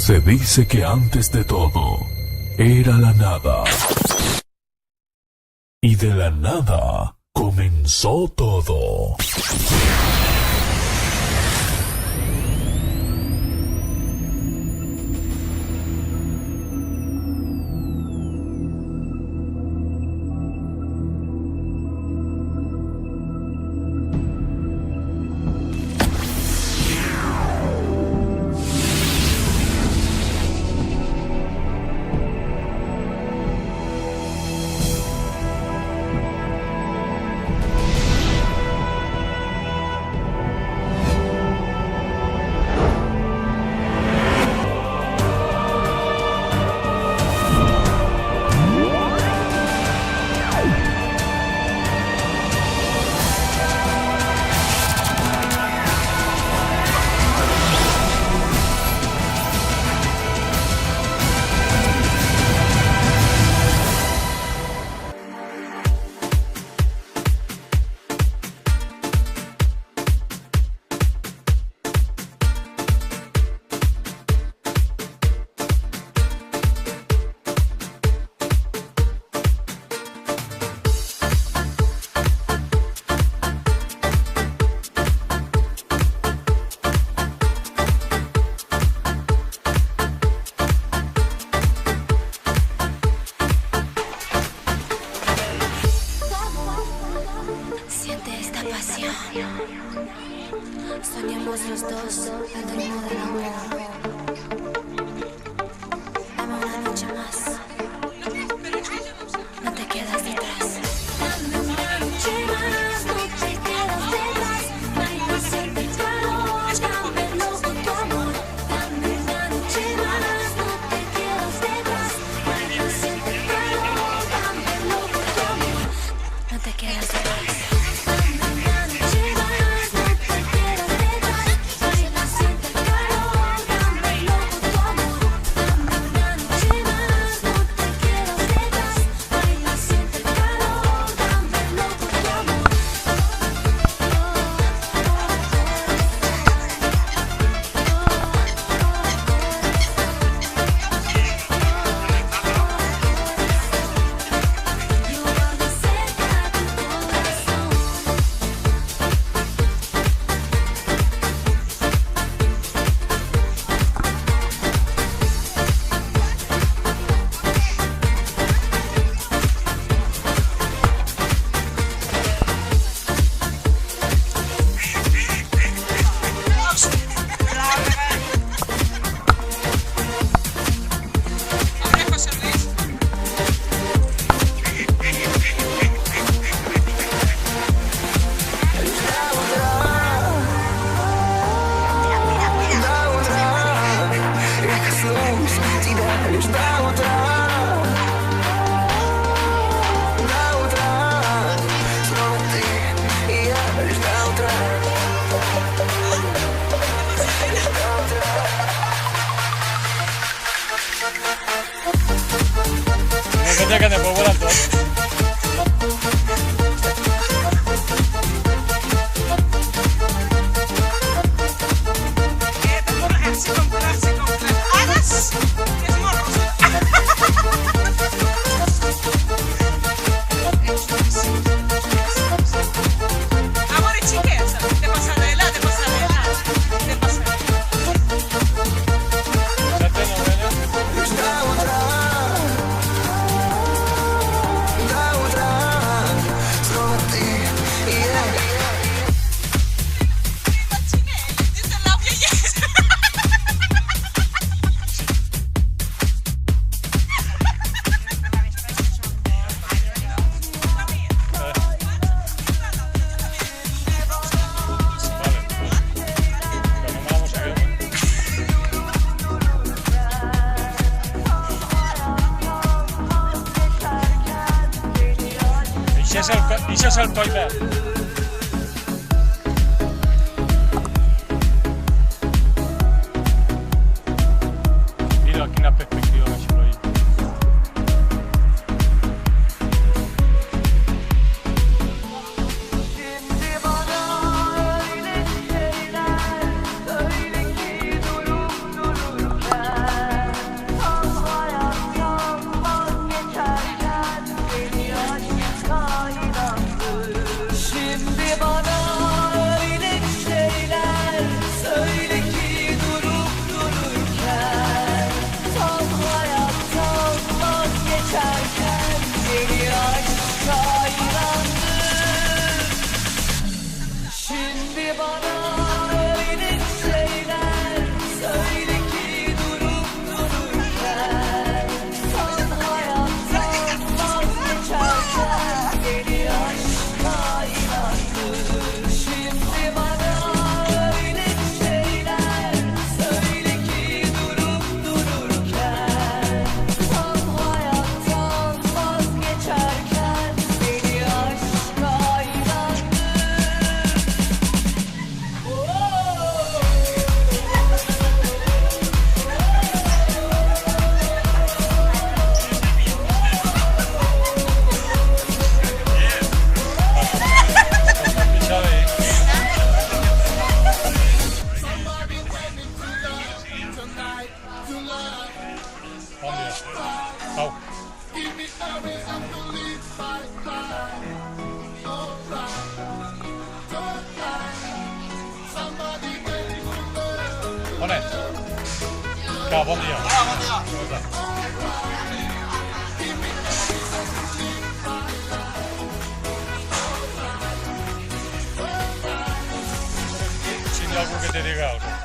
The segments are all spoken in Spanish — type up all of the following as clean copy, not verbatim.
Se dice que antes de todo era la nada. Y de la nada comenzó todo. Soñemos los dos el ritmo del amor. Dame una noche más. No te quedas detrás. Dame una noche más. No te quedas detrás. Baila, siente el calor. Dame loco tu amor. Dame una noche más. No te quedas detrás. Baila, siente el calor. Dame loco tu amor. No te quedas detrás. Que te puedo volar todo. Això és el coll verd. Mira quina perspectiva més per ahí. Ciao, buon dia. C'è algo che ti regalo.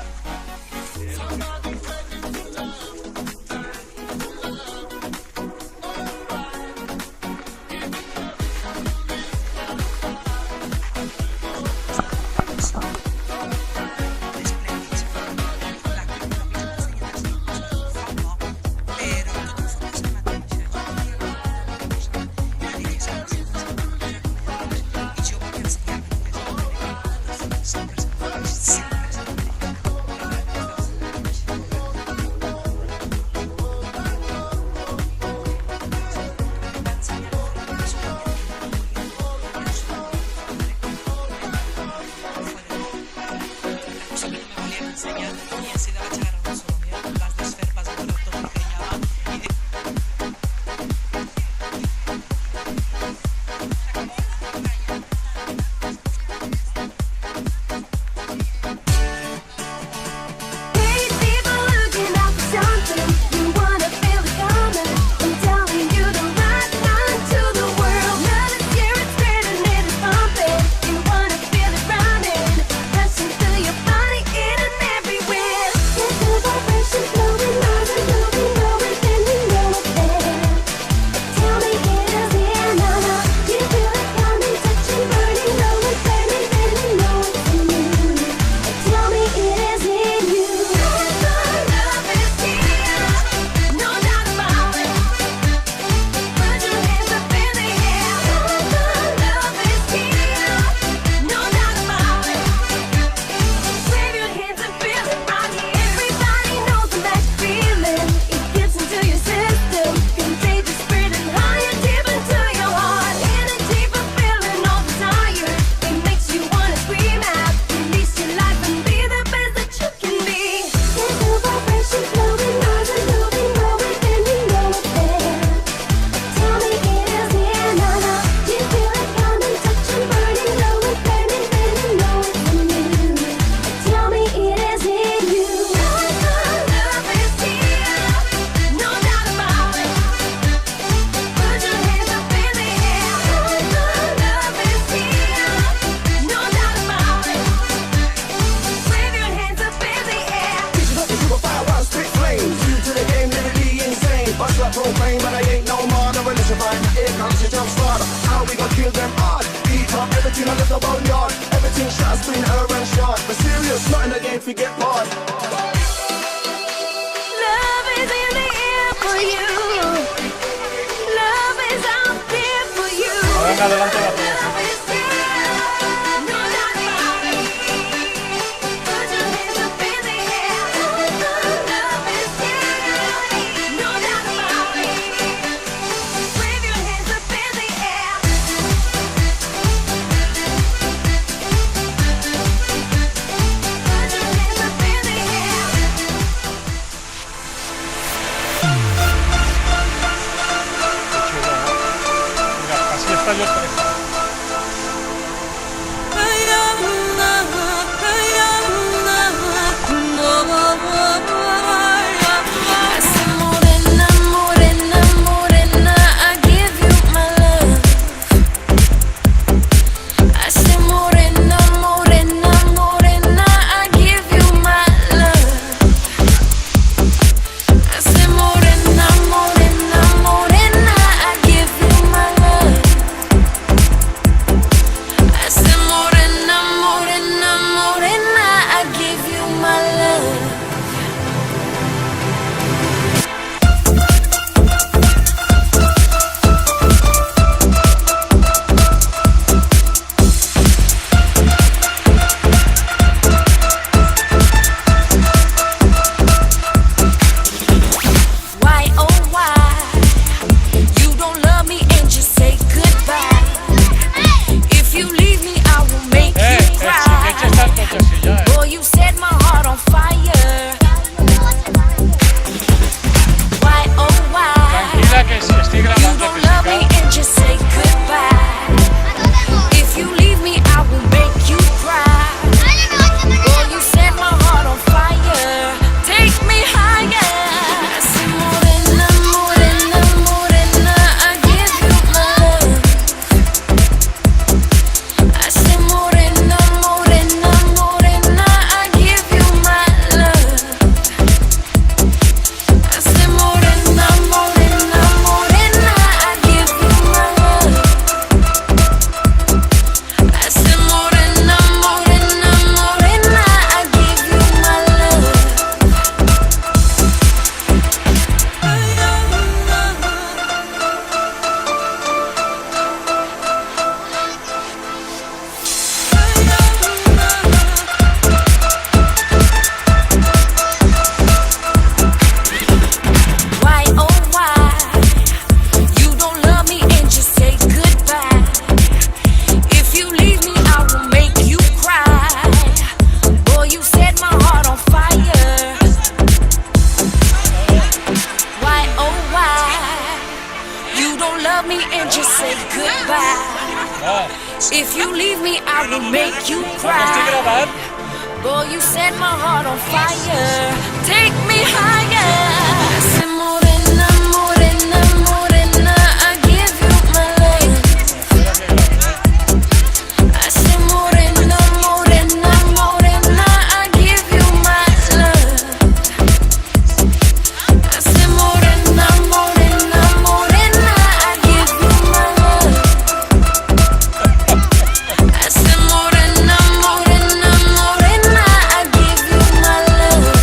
Venga, adelante la pelota. Yo estoy. If you leave me, I will make you ¿Vas a cry. grabar? Boy, you set my heart on fire. Take me higher. Say morena, morena, morena, I give you my love. I say morena, morena, morena, I give you my love. I say morena, morena, morena, I give you my love. I say morena, morena, morena, I give you my love.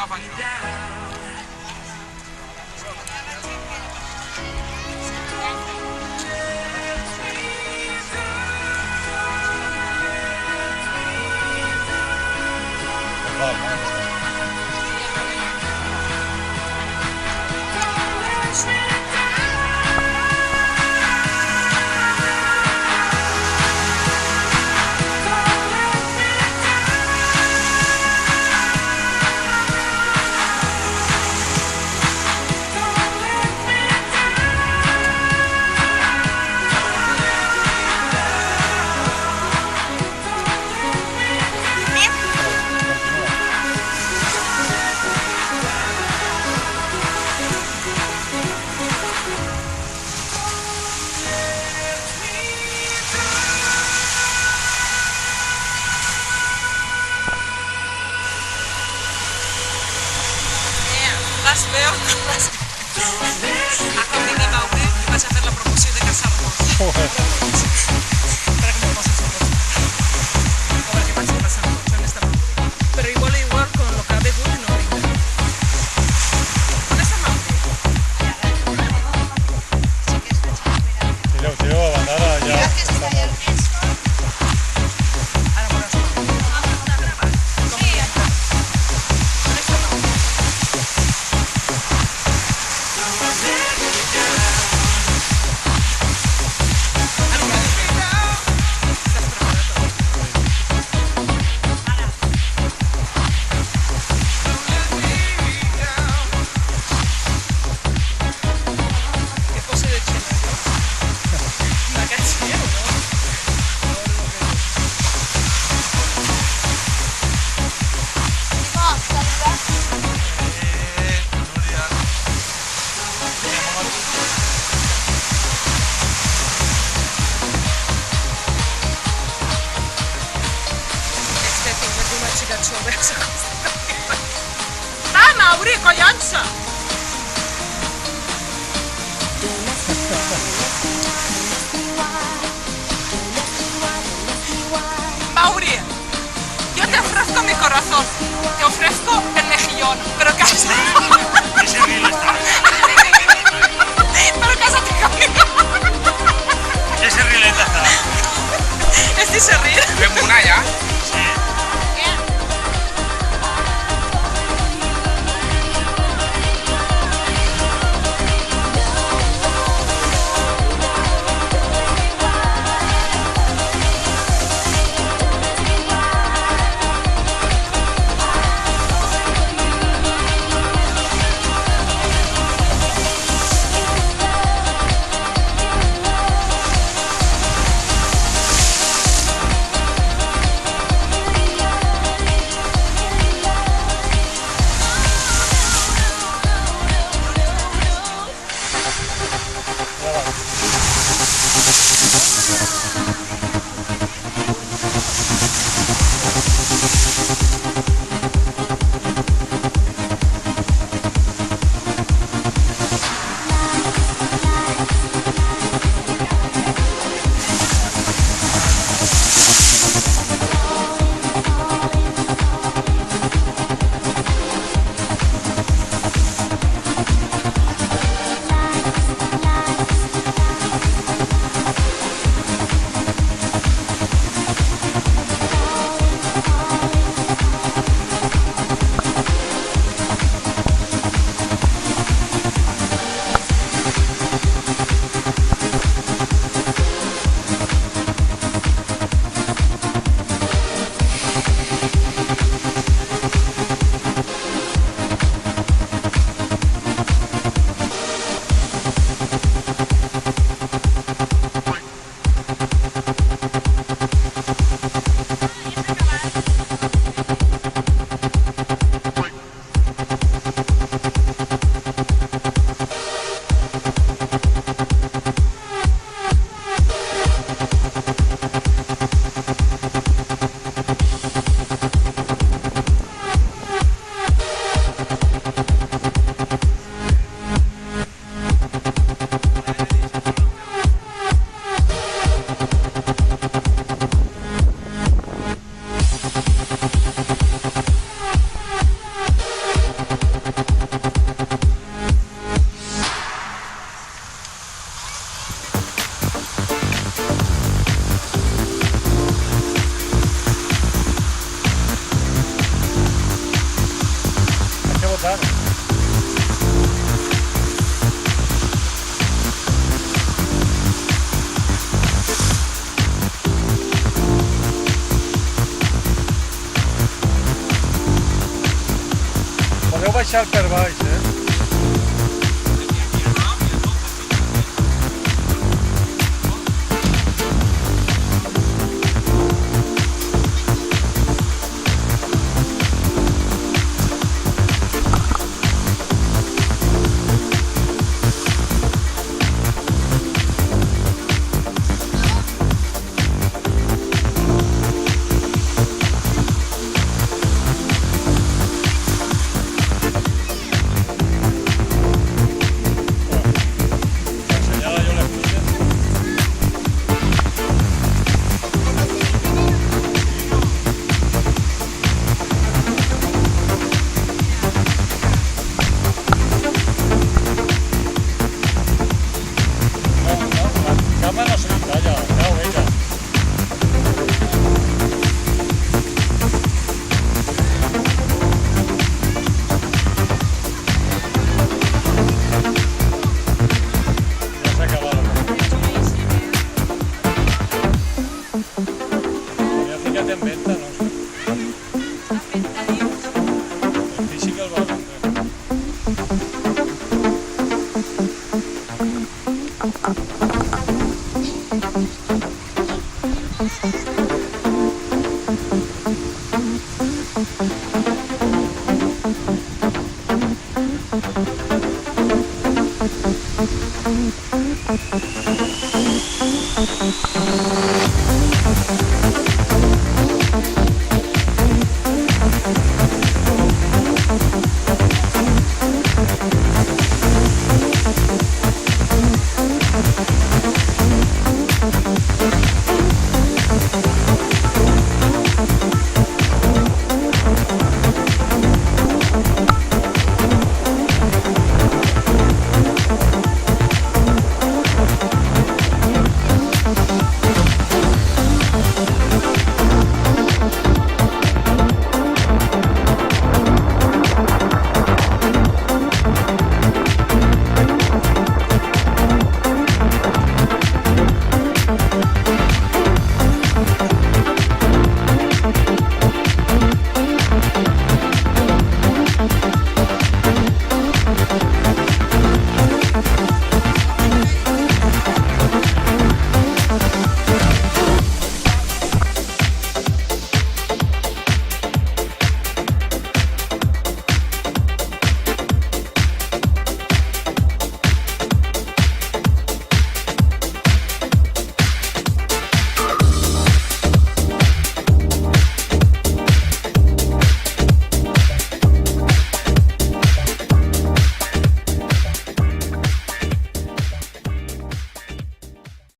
apañado. Les veo a Camila i Maure i vaig a fer la promoció de casar-nos. Para que me pases un poco. A ver qué pasa en casar-nos en esta película. Pero igual con lo que ha begut no brinda. ¿Dónde está Maure? Tiro, bandada ya. Ara veuràs Maure. ¿Dónde está Maure? ¿Qué pose de chino? Una canción, ¿no? Este tinc una xica xova s'acosta. Va, Mauri, collons! Mauri, yo te ofrezco mi corazón, te ofrezco el mejillón, pero cásate. Ese río está. Pero cásate conmigo. Ese río está. ¿Este se ríe? Fem una ja? baixar per baix, eh? Enseñada yo la escuché. No, la cama no se encalla, no, ella. Ya se ha acabado. Ya fíjate en venta, no sé. El físico el va a vender.